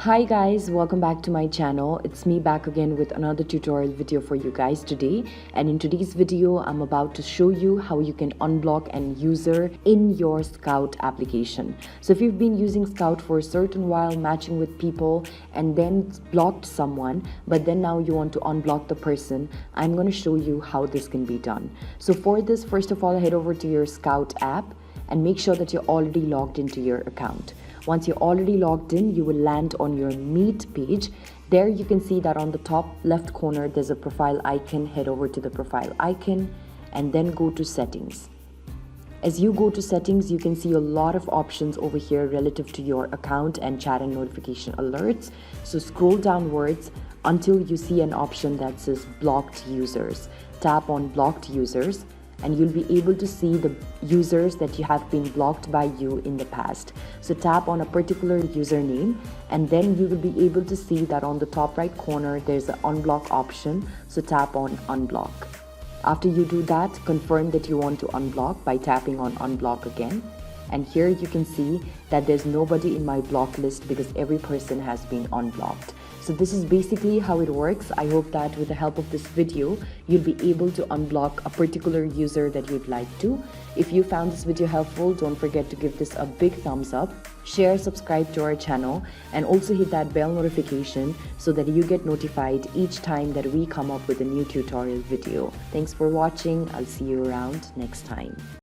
Hi guys, welcome back to my channel. It's me back again with another tutorial video for you guys today. And in today's video, I'm about to show you how you can unblock an user in your Skout application. So if you've been using Skout for a certain while, matching with people and then blocked someone, but then now you want to unblock the person, I'm going to show you how this can be done. So for this, first of all, head over to your Skout app and make sure that you're already logged into your account. Once you're already logged in, you will land on your Meet page. There you can see that on the top left corner, there's a profile icon. Head over to the profile icon and then go to settings. As you go to settings, you can see a lot of options over here relative to your account and chat and notification alerts. So scroll downwards until you see an option that says blocked users. Tap on blocked users and you'll be able to see the users that you have been blocked by you in the past. So tap on a particular username and then you will be able to see that on the top right corner there's an unblock option. So tap on unblock. After you do that, confirm that you want to unblock by tapping on unblock again. And here you can see that there's nobody in my block list because every person has been unblocked. So this is basically how it works. I hope that with the help of this video, you'll be able to unblock a particular user that you'd like to. If you found this video helpful, don't forget to give this a big thumbs up, share, subscribe to our channel, and also hit that bell notification so that you get notified each time that we come up with a new tutorial video. Thanks for watching. I'll see you around next time.